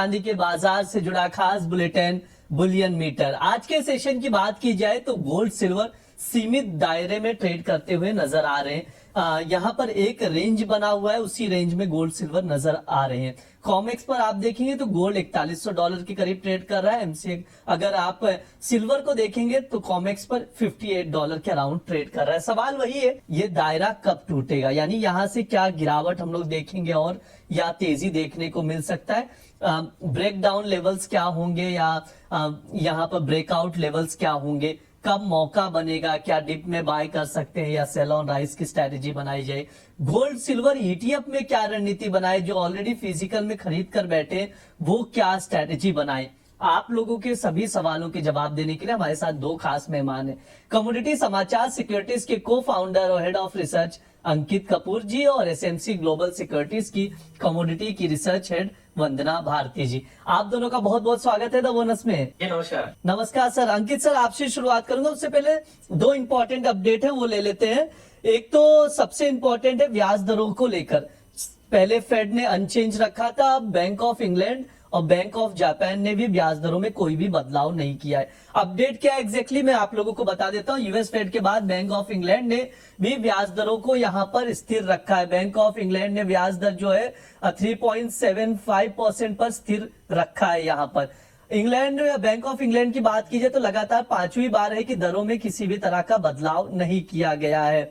चांदी के बाजार से जुड़ा खास बुलेटिन बुलियन मीटर। आज के सेशन की बात की जाए तो गोल्ड सिल्वर सीमित दायरे में ट्रेड करते हुए नजर आ रहे हैं। यहाँ पर एक रेंज बना हुआ है, उसी रेंज में गोल्ड सिल्वर नजर आ रहे हैं। कॉमेक्स पर आप देखेंगे तो गोल्ड $4100 के करीब ट्रेड कर रहा है। एमसीए अगर आप सिल्वर को देखेंगे तो कॉमेक्स पर $58 के अराउंड ट्रेड कर रहा है। सवाल वही है, ये दायरा कब टूटेगा, यानी यहाँ से क्या गिरावट हम लोग देखेंगे और या तेजी देखने को मिल सकता है। ब्रेक डाउन लेवल्स क्या होंगे या यहाँ पर ब्रेकआउट लेवल्स क्या होंगे, कब मौका बनेगा, क्या डिप में बाय कर सकते हैं या सेल ऑन राइज की स्ट्रेटेजी बनाई जाए। गोल्ड सिल्वर ईटीएफ में क्या रणनीति बनाए, जो ऑलरेडी फिजिकल में खरीद कर बैठे वो क्या स्ट्रेटेजी बनाए। आप लोगों के सभी सवालों के जवाब देने के लिए हमारे साथ दो खास मेहमान हैं। कमोडिटी समाचार सिक्योरिटीज के को फाउंडर और हेड ऑफ रिसर्च अंकित कपूर जी और एसएमसी ग्लोबल सिक्योरिटीज की कमोडिटी की रिसर्च हेड वंदना भारती जी। आप दोनों का बहुत बहुत स्वागत है द बोनस में। नमस्कार। नमस्कार सर। अंकित सर, आपसे शुरुआत करूंगा। उससे पहले दो इंपॉर्टेंट अपडेट है वो ले लेते हैं। एक तो सबसे इंपॉर्टेंट है ब्याज दरों को लेकर। पहले फेड ने अनचेंज रखा था, बैंक ऑफ इंग्लैंड और बैंक ऑफ जापान ने भी ब्याज दरों में कोई भी बदलाव नहीं किया है। अपडेट क्या एग्जैक्टली मैं आप लोगों को बता देता हूं। यूएस फेड के बाद बैंक ऑफ इंग्लैंड ने भी ब्याज दरों को यहां पर स्थिर रखा है। बैंक ऑफ इंग्लैंड ने ब्याज दर जो है 3.75% पर स्थिर रखा है। यहां पर इंग्लैंड बैंक ऑफ इंग्लैंड की बात की जाए तो लगातार पांचवी बार है कि दरों में किसी भी तरह का बदलाव नहीं किया गया है।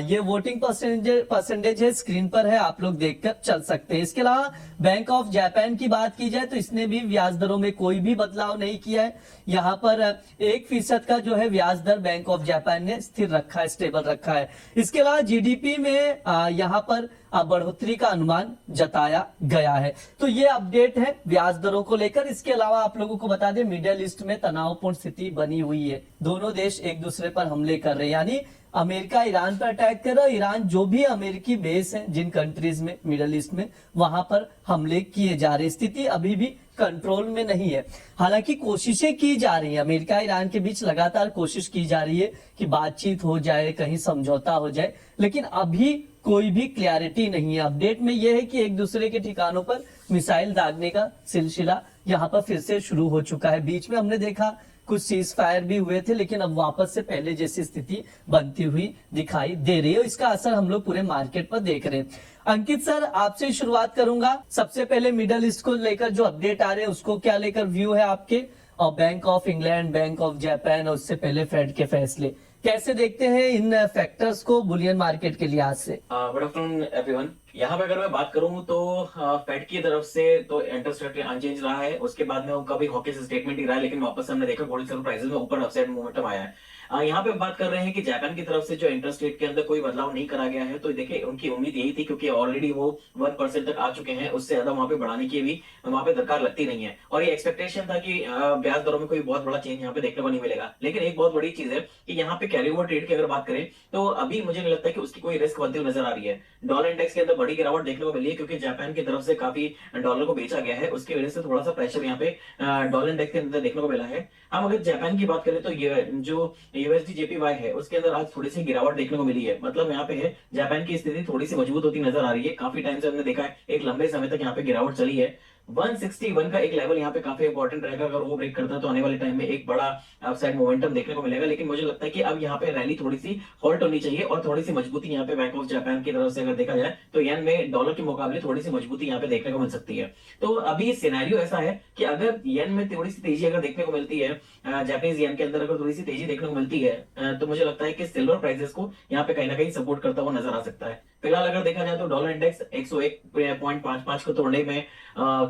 ये वोटिंग परसेंटेज है, स्क्रीन पर है, आप लोग देखकर चल सकते हैं। इसके अलावा बैंक ऑफ जापान की बात की जाए तो इसने भी ब्याज दरों में कोई भी बदलाव नहीं किया है। यहाँ पर 1% का जो है ब्याज दर बैंक ऑफ जापान ने स्थिर रखा है, स्टेबल रखा है। इसके अलावा जीडीपी में यहाँ पर बढ़ोतरी का अनुमान जताया गया है। तो ये अपडेट है ब्याज दरों को लेकर। इसके अलावा आप लोगों को बता दें, मिडिल ईस्ट में तनावपूर्ण स्थिति बनी हुई है। दोनों देश एक दूसरे पर हमले कर रहे हैं, यानी अमेरिका ईरान पर अटैक कर रहा है, ईरान जो भी अमेरिकी बेस हैं जिन कंट्रीज में मिडिल ईस्ट में, वहां पर हमले किए जा रहे। स्थिति अभी भी कंट्रोल में नहीं है। हालांकि कोशिशें की जा रही है, अमेरिका ईरान के बीच लगातार कोशिश की जा रही है कि बातचीत हो जाए, कहीं समझौता हो जाए, लेकिन अभी कोई भी क्लैरिटी नहीं है। अपडेट में यह है कि एक दूसरे के ठिकानों पर मिसाइल दागने का सिलसिला यहाँ पर फिर से शुरू हो चुका है। बीच में हमने देखा कुछ सीज फायर भी हुए थे, लेकिन अब वापस से पहले जैसी स्थिति बनती हुई दिखाई दे रही है। इसका असर हम लोग पूरे मार्केट पर देख रहे हैं। अंकित सर, आपसे शुरुआत करूंगा। सबसे पहले मिडल ईस्ट को लेकर जो अपडेट आ रहे हैं उसको क्या लेकर व्यू है आपके, और bank of England, bank of Japan और उससे पहले फेड के फैसले, कैसे देखते हैं इन फैक्टर्स को बुलियन मार्केट के लिहाज से? Good afternoon everyone. यहाँ पे अगर मैं बात करूं तो फेड की तरफ से तो इंटरेस्ट रेट अनचेंज रहा है, उसके बाद में उनका भी हॉकिश स्टेटमेंट ही रहा है, लेकिन वापस हमने देखा गोल्ड सिल्वर प्राइसेस में ऊपर अपसाइड मोमेंटम आया है। यहाँ पे बात कर रहे हैं कि जापान की तरफ से जो इंटरेस्ट रेट के अंदर कोई बदलाव नहीं करा गया है, तो देखिए उनकी उम्मीद यही थी, क्योंकि ऑलरेडी वो 1% तक आ चुके हैं, उससे ज्यादा वहां पे बढ़ाने की भी वहां पे दरकार लगती नहीं है। और ये एक्सपेक्टेशन था कि ब्याज दरों में कोई बहुत बड़ा चेंज यहाँ पे देखने को नहीं मिलेगा। लेकिन एक बहुत बड़ी चीज है कि यहाँ पे कैरी ओवर ट्रेड की अगर बात करें तो अभी मुझे नहीं लगता कि उसकी कोई रिस्क बनती हुई नजर आ रही है। डॉलर इंडेक्स के अंदर बड़ी गिरावट देखने को मिली है, क्योंकि जापान की तरफ से काफी डॉलर को बेचा गया है, उसकी वजह से थोड़ा सा प्रेशर यहाँ पे डॉलर इंडेक्स के अंदर देखने को मिला है। हम अगर जापान की बात करें तो ये जो यूएसडी जेपीवाई है उसके अंदर आज थोड़ी सी गिरावट देखने को मिली है। मतलब यहाँ पे है जापान की स्थिति थोड़ी सी मजबूत होती नजर आ रही है। काफी टाइम से हमने देखा है, एक लंबे समय तक यहाँ पे गिरावट चली है। 161 का एक लेवल यहाँ पे काफी इंपॉर्टेंट रहेगा। अगर वो ब्रेक करता है तो आने वाले टाइम में एक बड़ा अपसाइड मोमेंटम देखने को मिलेगा। लेकिन मुझे लगता है कि अब यहाँ पे रैली थोड़ी सी हॉल्ट होनी चाहिए और थोड़ी सी मजबूती यहाँ पे बैंक ऑफ जापान की तरफ से अगर देखा जाए तो येन में डॉलर के मुकाबले थोड़ी सी मजबूती यहाँ पे देखने को मिल सकती है। तो अभी सिनेरियो ऐसा है कि अगर येन में थोड़ी सी तेजी अगर देखने को मिलती है, जापानीज येन के अंदर अगर थोड़ी सी तेजी देखने को मिलती है, तो मुझे लगता है कि सिल्वर प्राइसेस को यहाँ पे कहीं ना कहीं सपोर्ट करता हुआ नजर आ सकता है। फिलहाल अगर देखा जाए तो डॉलर इंडेक्स 101.55 को तोड़ने में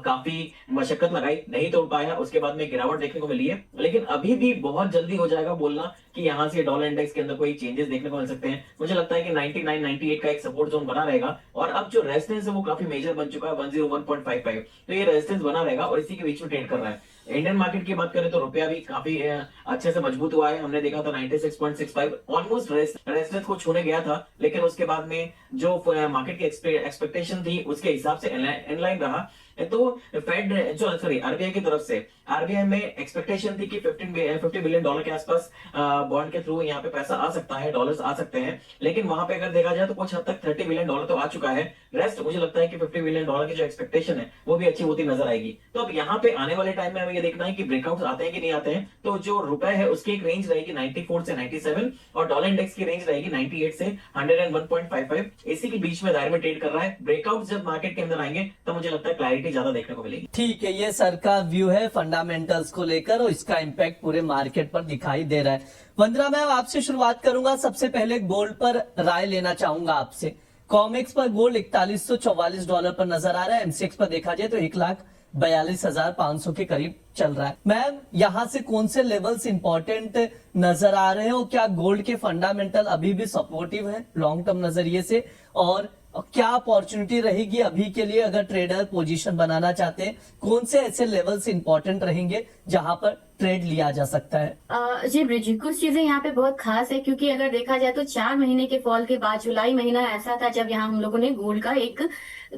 काफी मशक्कत लगाई, नहीं तोड़ पाया, उसके बाद में गिरावट देखने को मिली है। लेकिन अभी भी बहुत जल्दी हो जाएगा बोलना कि यहाँ से डॉलर इंडेक्स के अंदर कोई चेंजेस देखने को मिल सकते हैं। मुझे लगता है कि 99 98 का एक सपोर्ट जोन बना रहेगा, और अब जो रेजिस्टेंस है वो काफी मेजर बन चुका है 101.55, तो ये रेजिस्टेंस बना रहेगा और इसी के बीच में ट्रेड कर रहा है। इंडियन मार्केट की बात करें तो रुपया भी काफी अच्छे से मजबूत हुआ है। हमने देखा था 96.65 ऑलमोस्ट रेजिस्टेंस को छूने गया था, लेकिन उसके बाद में जो मार्केट की एक्सपेक्टेशन थी उसके हिसाब से इनलाइन रहा। तो फेड जो सॉरी आरबीआई की तरफ से आरबीआई में एक्सपेक्टेशन थी कि $50 बिलियन के आसपास बॉन्ड के थ्रू यहाँ पे पैसा आ सकता है, डॉलर्स आ सकते हैं, लेकिन वहां पे अगर देखा जाए तो कुछ हद तक $30 बिलियन तो आ चुका है। रेस्ट मुझे लगता है कि $50 बिलियन की जो एक्सपेक्टेशन है वो भी अच्छी होती नजर आएगी। तो अब यहाँ पे आने वाले टाइम में हमें ये देखना है कि ब्रेकआउट आते हैं कि नहीं आते हैं। तो जो रुपए है उसकी एक रेंज रहेगी 94 से 97 और डॉलर इंडेक्स की रेंज रहेगी 98 से 101.55। इसी के बीच में दायरे में ट्रेड कर रहा है। ब्रेकआउट जब मार्केट के अंदर आएंगे तो मुझे लगता है क्लैरिटी ज्यादा देखने को मिलेगी। ठीक है, ये सर का व्यू है फंडामेंटल्स को लेकर और इसका इम्पैक्ट पूरे मार्केट पर दिखाई दे रहा है। वंदना मैम, आपसे शुरुआत करूंगा। सबसे पहले गोल्ड पर राय लेना चाहूंगा आपसे। कॉमेक्स पर गोल्ड $4144 पर नजर आ रहा है। एमसीएक्स पर देखा जाए तो 1,42,500 के करीब चल रहा है। मैम, यहां से कौन से लेवल्स इंपॉर्टेंट नजर आ रहे हैं और क्या गोल्ड के फंडामेंटल अभी भी सपोर्टिव है लॉन्ग टर्म नजरिए से, और क्या अपॉर्चुनिटी रहेगी अभी के लिए अगर ट्रेडर पोजीशन बनाना चाहते हैं? कौन से ऐसे लेवल्स इंपॉर्टेंट रहेंगे जहां पर ट्रेड लिया जा सकता है? जी ब्रिजी, कुछ चीजें यहाँ पे बहुत खास है क्योंकि अगर देखा जाए तो 4 महीने के फॉल के बाद जुलाई महीना ऐसा था जब यहाँ हम लोगों ने गोल्ड का एक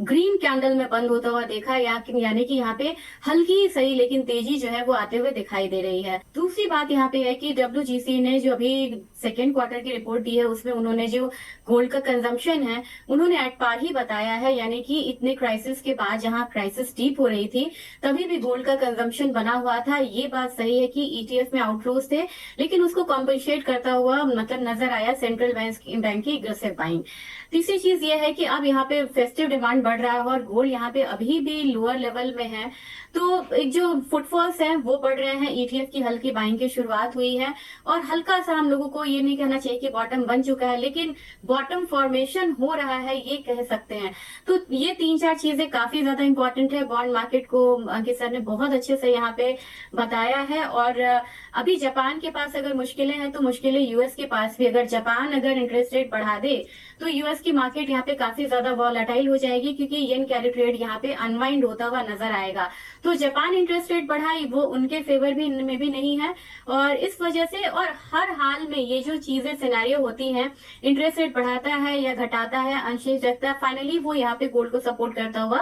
ग्रीन कैंडल में बंद होता हुआ देखा, यानी कि यहाँ पे हल्की सही लेकिन तेजी जो है वो आते हुए दिखाई दे रही है। दूसरी बात यहाँ पे है कि WGC ने जो अभी सेकेंड क्वार्टर की रिपोर्ट दी है उसमें उन्होंने जो गोल्ड का कंजम्पशन है उन्होंने एट पार ही बताया है, यानी कि इतने क्राइसिस के बाद जहाँ क्राइसिस डीप हो रही थी तभी भी गोल्ड का कंजम्पशन बना हुआ था। ये बात सही है कि ETF में आउटफ्लोज थे लेकिन उसको कॉम्पनसेट करता हुआ मतलब नजर आया सेंट्रल बैंक की एग्रेसिव बाइंग। तीसरी चीज ये है कि अब यहाँ पे फेस्टिव डिमांड बढ़ रहा है और गोल्ड यहाँ पे अभी भी लोअर लेवल में है, तो एक जो फुटफॉल्स हैं वो बढ़ रहे हैं। ETF की हल्की बाइंग की शुरुआत हुई है और हल्का सा हम लोगों को ये नहीं कहना चाहिए कि बॉटम बन चुका है, लेकिन बॉटम फॉर्मेशन हो रहा है ये कह सकते हैं। तो ये 3-4 चीजें काफी ज्यादा इंपॉर्टेंट है। बॉन्ड मार्केट को अंकित सर ने बहुत अच्छे से यहाँ पे बताया है। और अभी जापान के पास अगर मुश्किलें हैं तो मुश्किलें यूएस के पास भी। अगर जापान अगर इंटरेस्ट रेट बढ़ा दे तो यूएस की मार्केट यहाँ पे काफी ज्यादा वॉलेटाइल हो जाएगी क्योंकि येन कैरी ट्रेड यहाँ पे अनवाइंड होता हुआ नजर आएगा। तो जापान इंटरेस्ट रेट बढ़ाई वो उनके फेवर में भी नहीं है और इस वजह से और हर हाल में ये जो चीजें सिनेरियो होती हैं, इंटरेस्ट रेट बढ़ाता है या घटाता है, अनचेंज रखता है, फाइनली वो यहाँ पे गोल्ड को सपोर्ट करता हुआ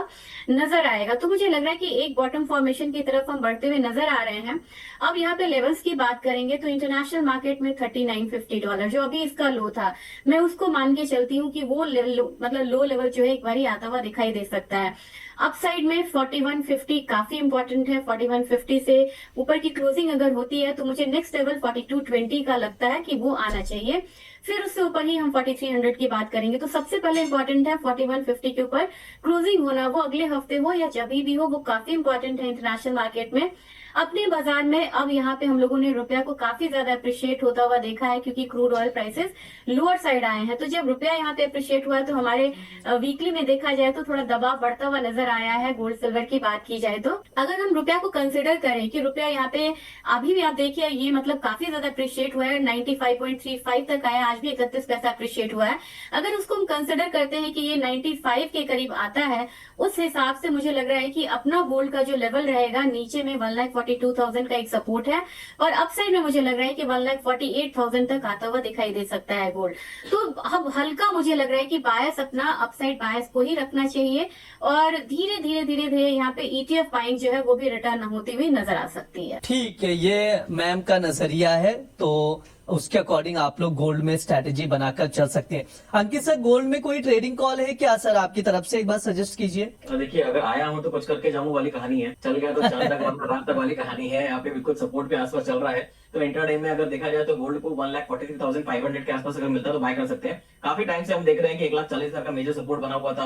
नजर आएगा। तो मुझे लग रहा है कि एक बॉटम फॉर्मेशन की तरफ हम बढ़ते हुए नजर आ रहे हैं। अब यहाँ पे लेवल्स की बात करेंगे तो इंटरनेशनल मार्केट में $3950 जो अभी इसका लो था, मैं उसको मान के चलती हूँ कि वो मतलब लो लेवल जो है एक बार आता हुआ दिखाई दे सकता है। अपसाइड में 4150 काफी इंपॉर्टेंट है। 4150 से ऊपर की क्लोजिंग अगर होती है तो मुझे नेक्स्ट लेवल 4220 का लगता है कि वो आना चाहिए। फिर उससे ऊपर ही हम 4300 की बात करेंगे। तो सबसे पहले इंपॉर्टेंट है 4150 के ऊपर क्लोजिंग होना, वो अगले हफ्ते हो या जब भी हो, वो काफी इंपॉर्टेंट है इंटरनेशनल मार्केट में। अपने बाजार में अब यहाँ पे हम लोगों ने रुपया को काफी ज्यादा अप्रिशिएट होता हुआ देखा है क्योंकि crude oil prices lower side आए हैं। तो जब रुपया यहाँ पे अप्रिशिएट हुआ है तो हमारे वीकली में देखा जाए तो थोड़ा दबाव बढ़ता हुआ नजर आया है। गोल्ड सिल्वर की बात की जाए तो अगर हम रुपया को कंसिडर करें कि रुपया यहाँ पे अभी भी आप देखिए ये मतलब काफी ज्यादा अप्रिशिएट हुआ है, 95.35 तक आया, आज भी 31 पैसा अप्रिशिएट हुआ है। अगर उसको हम कंसिडर करते हैं कि ये 95 के करीब आता है, उस हिसाब से मुझे लग रहा है कि अपना गोल्ड का जो लेवल रहेगा नीचे में 1,42,000 का एक सपोर्ट है और अपसाइड में मुझे लग रहा है कि 1,48,000 तक आता हुआ दिखाई दे सकता है गोल्ड। तो अब हल्का मुझे लग रहा है कि बायस अपना अपसाइड बायस को ही रखना चाहिए और धीरे धीरे यहाँ पे ETF बाइंग जो है वो भी रिटर्न होती हुई नजर आ सकती है। ठीक है, ये मैम का नजरिया है, तो उसके अकॉर्डिंग आप लोग गोल्ड में स्ट्रेटेजी बनाकर चल सकते हैं। अंकित सर, गोल्ड में कोई ट्रेडिंग कॉल है क्या सर आपकी तरफ से? एक बार सजेस्ट कीजिए। देखिए, अगर आया हूं तो कुछ करके जाऊं वाली कहानी है, चल गया तो चांद तक और रात तक वाली कहानी है। यहाँ पे बिल्कुल सपोर्ट पे आसपास चल रहा है। तो इंट्राडे में अगर देखा जाए तो गोल्ड को 1,43,500 के आसपास अगर मिलता है तो बाय कर सकते हैं। काफी टाइम से हम देख रहे हैं कि 1,40,000 का मेजर सपोर्ट बना हुआ था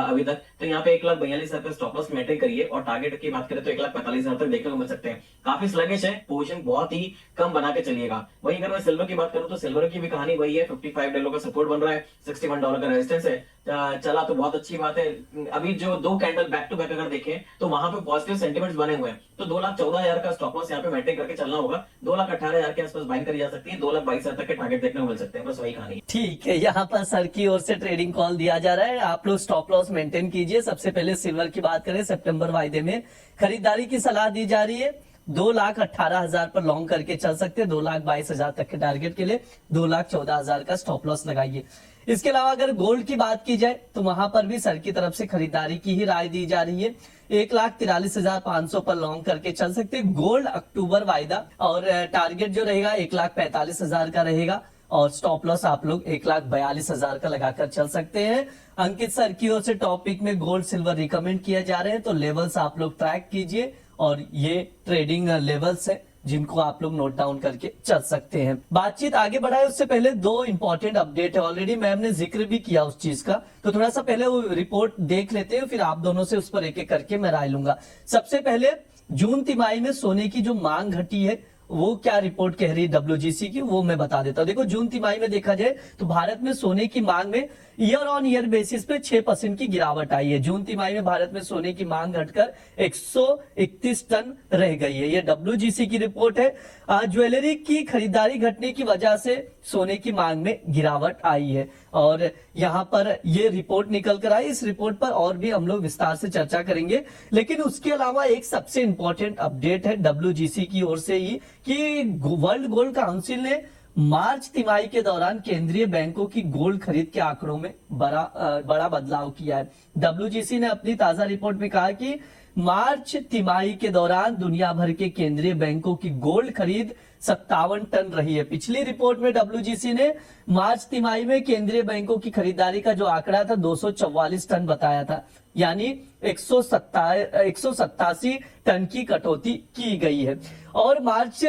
अभी तक। तो यहाँ पे 1,42,000 का स्टॉप लॉस मेंटेन करिए और टारगेट की बात करें तो 1,45,000 तक देखने को मिल सकते हैं। काफी स्लगिश है, पोजीशन बहुत ही कम बना के चलिएगा। वहीं अगर मैं सिल्वर की बात करूं तो सिल्वर की भी कहानी वही है। $55 का सपोर्ट बन रहा है, $61 का रेजिस्टेंस है। चला तो बहुत अच्छी बात है। अभी जो 2 कैंडल बैक टू बैक अगर देखें तो वहां पे पॉजिटिव सेंटिमेंट्स बने हुए हैं। तो 2,14,000 का स्टॉप लॉस यहाँ पे मेंटेन करके चलना होगा। 2,18,000 के आसपास बाइंग करी जा सकती है। 2,22,000 तक के टारगेट देखने को मिल सकते हैं। बस वही कहानी। ठीक है, यहाँ पर सर की ओर से ट्रेडिंग कॉल दिया जा रहा है, आप लोग स्टॉप लॉस मेंटेन कीजिए। सबसे पहले सिल्वर की बात करें, सितंबर वायदे में खरीदारी की सलाह दी जा रही है। 2,18,000 पर लॉन्ग करके चल सकते हैं। 2,22,000 तक के टारगेट के लिए 2,14,000 का स्टॉप लॉस लगाइए। इसके अलावा अगर गोल्ड की बात की जाए तो वहां पर भी सर की तरफ से खरीदारी की ही राय दी जा रही है। 1,43,500 पर लॉन्ग करके चल सकते हैं। गोल्ड अक्टूबर वायदा और टारगेट जो रहेगा 1,45,000 का रहेगा और स्टॉप लॉस आप लोग 1,42,000 का लगाकर चल सकते हैं। अंकित सर की ओर से टॉपिक में गोल्ड सिल्वर रिकमेंड किए जा रहे हैं, तो लेवल्स आप लोग ट्रैक कीजिए और ये ट्रेडिंग लेवल्स है जिनको आप लोग नोट डाउन करके चल सकते हैं। बातचीत आगे बढ़ाए उससे पहले दो इंपॉर्टेंट अपडेट है, ऑलरेडी मैम ने जिक्र भी किया उस चीज का, तो थोड़ा सा पहले वो रिपोर्ट देख लेते हैं, फिर आप दोनों से उस पर एक एक करके मैं राय लूंगा। सबसे पहले जून तिमाही में सोने की जो मांग घटी है वो क्या रिपोर्ट कह रही है WGC की, वो मैं बता देता हूं। देखो जून तिमाही में देखा जाए तो भारत में सोने की मांग में ईयर ऑन ईयर बेसिस पे 6% की गिरावट आई है। जून तिमाही में भारत में सोने की मांग घटकर 131 टन रह गई है, ये WGC की रिपोर्ट है। ज्वेलरी की खरीदारी घटने की वजह से सोने की मांग में गिरावट आई है और यहाँ पर ये रिपोर्ट निकल कर आई। इस रिपोर्ट पर और भी हम लोग विस्तार से चर्चा करेंगे, लेकिन उसके अलावा एक सबसे इंपॉर्टेंट अपडेट है WGC की ओर से ही कि वर्ल्ड गोल्ड काउंसिल ने मार्च तिमाही के दौरान केंद्रीय बैंकों की गोल्ड खरीद के आंकड़ों में बड़ा बदलाव किया है। WGC ने अपनी ताजा रिपोर्ट में कहा कि मार्च तिमाही के दौरान दुनिया भर के केंद्रीय बैंकों की गोल्ड खरीद 57 टन रही है। पिछली रिपोर्ट में WGC ने मार्च तिमाही में केंद्रीय बैंकों की खरीदारी का जो आंकड़ा था 244 टन बताया था, यानी 187 टन की कटौती की गई है। और मार्च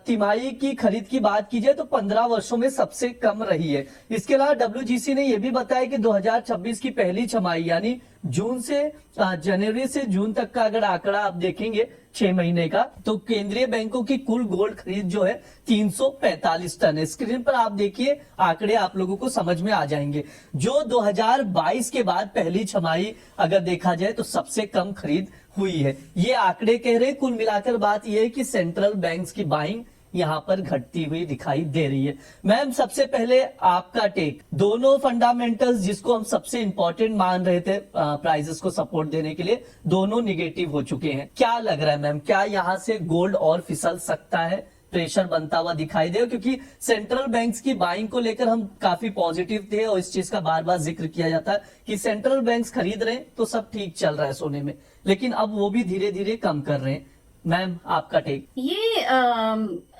तिमाही की खरीद की बात की जाए तो 15 वर्षों में सबसे कम रही है। इसके अलावा WGC ने यह भी बताया कि 2026 की पहली छमाही यानी जून से जनवरी से जून तक का अगर आंकड़ा आप देखेंगे 6 महीने का, तो केंद्रीय बैंकों की कुल गोल्ड खरीद जो है 345 टन है। स्क्रीन पर आप देखिए आंकड़े, आप लोगों को समझ में आ जाएंगे। जो 2022 के बाद पहली छमाही अगर देखा जाए तो सबसे कम खरीद हुई है, ये आंकड़े कह रहे हैं। कुल मिलाकर बात यह है कि सेंट्रल बैंक्स की बाइंग यहाँ पर घटती हुई दिखाई दे रही है। मैम सबसे पहले आपका टेक, दोनों फंडामेंटल्स जिसको हम सबसे इंपॉर्टेंट मान रहे थे प्राइसेस को सपोर्ट देने के लिए, दोनों निगेटिव हो चुके हैं। क्या लग रहा है मैम, क्या यहाँ से गोल्ड और फिसल सकता है, प्रेशर बनता हुआ दिखाई दे? क्योंकि सेंट्रल बैंक्स की बाइंग को लेकर हम काफी पॉजिटिव थे और इस चीज का बार बार जिक्र किया जाता है कि सेंट्रल बैंक्स खरीद रहे हैं तो सब ठीक चल रहा है सोने में, लेकिन अब वो भी धीरे धीरे कम कर रहे हैं। मैम आपका टेक। ये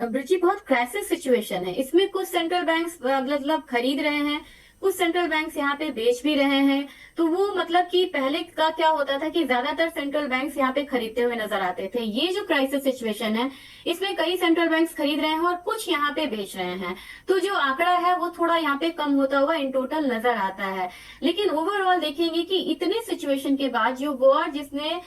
ब्रिजी बहुत क्राइसिस सिचुएशन है। इसमें कुछ सेंट्रल बैंक्स मतलब खरीद रहे हैं, कुछ सेंट्रल बैंक्स यहाँ पे बेच भी रहे हैं। तो वो मतलब कि पहले का क्या होता था कि ज्यादातर सेंट्रल बैंक्स यहाँ पे खरीदते हुए नजर आते थे। ये जो क्राइसिस सिचुएशन है इसमें कई सेंट्रल बैंक्स खरीद रहे हैं और कुछ यहाँ पे बेच रहे हैं, तो जो आंकड़ा है वो थोड़ा यहाँ पे कम होता हुआ इन टोटल नजर आता है। लेकिन ओवरऑल देखेंगे कि इतने सिचुएशन के बाद जो वॉर जिसने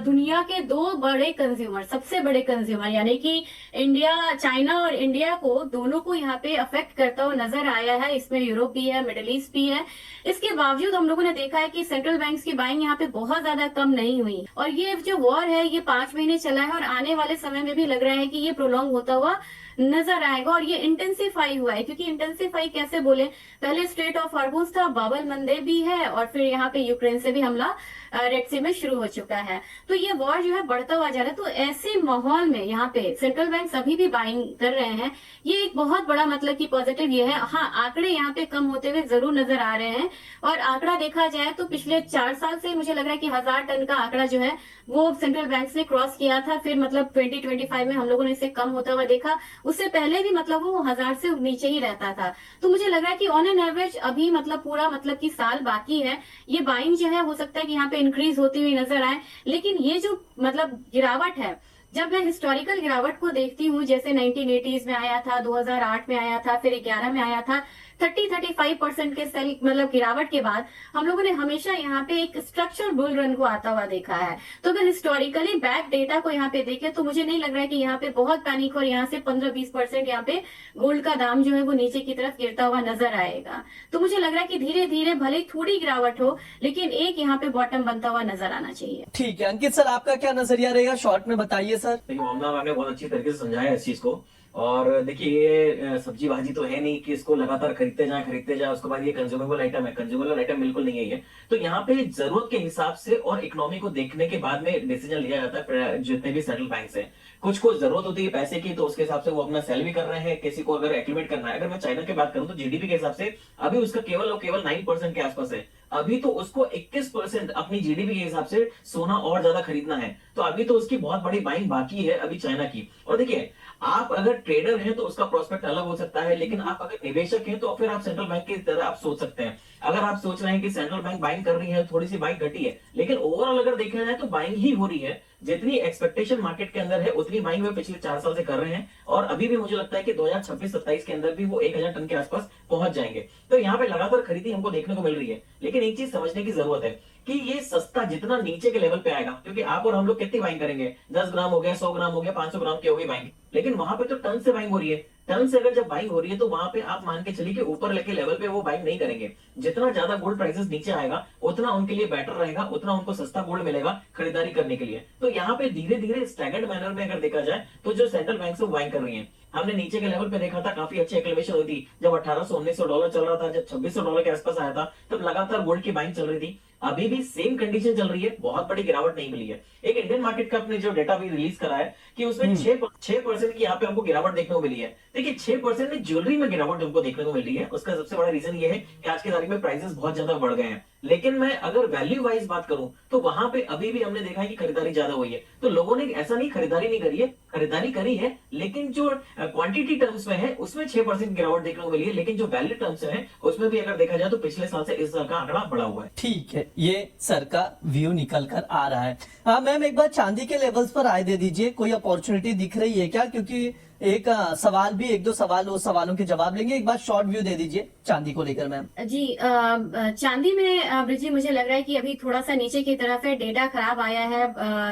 दुनिया के दो बड़े कंज्यूमर, सबसे बड़े कंज्यूमर यानी कि इंडिया, चाइना और इंडिया को दोनों को यहाँ पे अफेक्ट करता हुआ नजर आया है। इसमें यूरोप भी है, मिडिल ईस्ट भी है। इसके बावजूद हम लोगों ने देखा है कि सेंट्रल बैंक्स की बाइंग यहाँ पे बहुत ज्यादा कम नहीं हुई और ये जो वॉर है ये 5 महीने चला है और आने वाले समय में भी लग रहा है कि ये प्रोलॉन्ग होता हुआ नजर आएगा और ये इंटेंसिफाई हुआ है। क्योंकि इंटेंसिफाई कैसे बोले, पहले स्ट्रेट ऑफ हॉर्मुज था, बाबल मंदे भी है और फिर यहाँ पे यूक्रेन से भी हमला रेड सी में शुरू हो चुका है। तो ये वॉर जो है बढ़ता हुआ जा रहा है। तो ऐसे माहौल में यहाँ पे सेंट्रल बैंक अभी भी बाइंग कर रहे हैं, ये एक बहुत बड़ा मतलब की पॉजिटिव ये है। हाँ, आंकड़े यहाँ पे कम होते हुए जरूर नजर आ रहे हैं और आंकड़ा देखा जाए तो पिछले 4 साल से मुझे लग रहा है कि 1000 टन का आंकड़ा जो है वो सेंट्रल बैंक ने क्रॉस किया था। फिर मतलब 2025 में हम लोगों ने इसे कम होता हुआ देखा, उससे पहले भी मतलब वो 1000 से नीचे ही रहता था। तो मुझे लग रहा है कि ऑन एन एवरेज अभी मतलब पूरा मतलब कि साल बाकी है, ये बाइंग जो है हो सकता है कि यहाँ पे इंक्रीज होती हुई नजर आए। लेकिन ये जो मतलब गिरावट है, जब मैं हिस्टोरिकल गिरावट को देखती हूँ, जैसे 1980s में आया था, 2008 में आया था, फिर 11 में आया था, 30-35% के सेल मतलब गिरावट के बाद हम लोगों ने हमेशा यहाँ पे एक स्ट्रक्चरल बुल रन को आता हुआ देखा है। तो अगर हिस्टोरिकली बैक डेटा को यहाँ पे देखें तो मुझे नहीं लग रहा है कि यहाँ पे बहुत पैनिक और यहाँ से 15-20% यहाँ पे गोल्ड का दाम जो है वो नीचे की तरफ गिरता हुआ नजर आएगा। तो मुझे लग रहा है कि धीरे धीरे भले थोड़ी गिरावट हो लेकिन एक यहाँ पे बॉटम बनता हुआ नजर आना चाहिए। ठीक है अंकित सर, आपका क्या नजरिया रहेगा, शॉर्ट में बताइए सर। देखिए मोहम्मद मैम ने बहुत अच्छी तरीके से समझाया इस चीज को। और देखिए ये सब्जी भाजी तो है नहीं कि इसको लगातार खरीदते जाए उसके बाद ये कंज्यूमेबल आइटम है, कंज्यूमेबल आइटम बिल्कुल नहीं है ये। तो यहाँ पे जरूरत के हिसाब से और इकोनॉमी को देखने के बाद में डिसीजन लिया जाता है। जितने भी सेंट्रल बैंक है, कुछ को जरूरत होती है पैसे की तो उसके हिसाब से वो अपना सेल भी कर रहे हैं। किसी को अगर एक्टिवेट करना है, अगर मैं चाइना की बात करूं तो जीडीपी के हिसाब से अभी उसका केवल और केवल 9% के आसपास है। अभी तो उसको 21% अपनी जीडीपी के हिसाब से सोना और ज्यादा खरीदना है। तो अभी तो उसकी बहुत बड़ी बाइंग बाकी है अभी चाइना की। और देखिए, आप अगर ट्रेडर हैं तो उसका प्रोस्पेक्ट अलग हो सकता है, लेकिन आप अगर निवेशक हैं तो फिर आप सेंट्रल बैंक की तरह आप सोच सकते हैं। अगर आप सोच रहे हैं कि सेंट्रल बैंक बाइंग कर रही है, थोड़ी सी बाइंग घटी है, लेकिन ओवरऑल अगर देखा जाए तो बाइंग ही हो रही है। जितनी एक्सपेक्टेशन मार्केट के अंदर है उतनी बाइंग वे पिछले 4 साल से कर रहे हैं, और अभी भी मुझे लगता है कि 2026-27 के अंदर भी वो 1000 टन के आसपास पहुंच जाएंगे। तो यहाँ पे लगातार खरीदी हमको देखने को मिल रही है, लेकिन एक चीज समझने की जरूरत है कि ये सस्ता जितना नीचे के लेवल पे आएगा, क्योंकि आप और हम लोग कितनी बाइंग करेंगे, 10 ग्राम हो गया, 100 ग्राम हो गया, 500 ग्राम की हो गई बाइंग, लेकिन वहां पे तो टन से बाइंग हो रही है। टन से अगर जब बाइंग हो रही है तो वहां पे आप मान के चलिए कि ऊपर लेके लेवल पे वो बाइंग नहीं करेंगे। जितना ज्यादा गोल्ड प्राइसेस नीचे आएगा उतना उनके लिए बेटर रहेगा, उतना उनको सस्ता गोल्ड मिलेगा खरीदारी करने के लिए। तो यहाँ पे धीरे धीरे स्टैगर्ड मैनर में अगर देखा जाए तो जो सेंट्रल बैंक से बाइंग कर रही है, हमने नीचे के लेवल पे देखा था काफी अच्छी एक्लेवेशन हुई थी जब 1800-1900 डॉलर चल रहा था, जब 2600 डॉलर के आसपास आया था तब लगातार गोल्ड की बाइंग चल रही थी। अभी भी सेम कंडीशन चल रही है, बहुत बड़ी गिरावट नहीं मिली है। एक इंडियन मार्केट का अपने जो डेटा भी रिलीज करा है कि उसमें 6% की यहाँ पे हमको गिरावट देखने को मिली है। देखिए 6% में ज्वेलरी में गिरावट हमको देखने को मिल रही है, उसका सबसे बड़ा रीजन ये है कि आज की तारीख में प्राइसेस बहुत ज्यादा बढ़ गए हैं। लेकिन मैं अगर वैल्यू वाइज बात करूं तो वहां पे अभी भी हमने देखा है कि खरीदारी ज्यादा हुई है। तो लोगों ने ऐसा नहीं खरीदारी नहीं करी है, खरीदारी करी है, लेकिन जो क्वांटिटी टर्म्स में है उसमें 6% गिरावट देखने को मिली है, लेकिन जो वैल्यू टर्म्स है उसमें भी अगर देखा जाए तो पिछले साल से इस साल का आंकड़ा बढ़ा हुआ है। ठीक है, ये सर का व्यू निकल कर आ रहा है। हाँ मैम, एक बार चांदी के लेवल्स पर राय दे दीजिए, कोई अपॉर्चुनिटी दिख रही है क्या? क्योंकि एक सवाल भी, एक दो सवाल, वो सवालों के जवाब लेंगे। एक बार शॉर्ट व्यू दे दीजिए चांदी को लेकर मैम। जी चांदी में ब्रिजी मुझे लग रहा है कि अभी थोड़ा सा नीचे की तरफ है, डेटा खराब आया है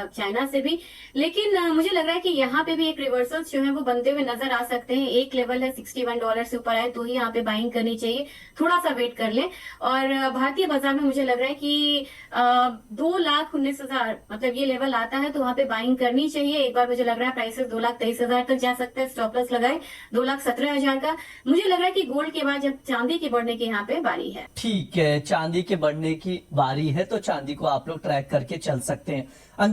चाइना से भी, लेकिन मुझे लग रहा है कि यहाँ पे भी एक रिवर्सल्स जो है वो बनते हुए नजर आ सकते हैं। एक लेवल है 61 डॉलर से ऊपर आए तो ही यहाँ पे बाइंग करनी चाहिए, थोड़ा सा वेट कर ले। और भारतीय बाजार में मुझे लग रहा है कि 2,19,000 मतलब ये लेवल आता है तो वहां पे बाइंग करनी चाहिए। एक बार मुझे लग रहा है प्राइसेस 2,23,000 तक जा सकते हैं, स्टॉप लॉस लगाए 2,17,000 का। मुझे लग रहा है कि गोल्ड के बाद जब चांदी के बढ़ने की यहाँ पे बारी है। ठीक है, चांदी के बढ़ने की बारी है तो चांदी को आप लोग ट्रैक करके चल सकते हैं। अंकित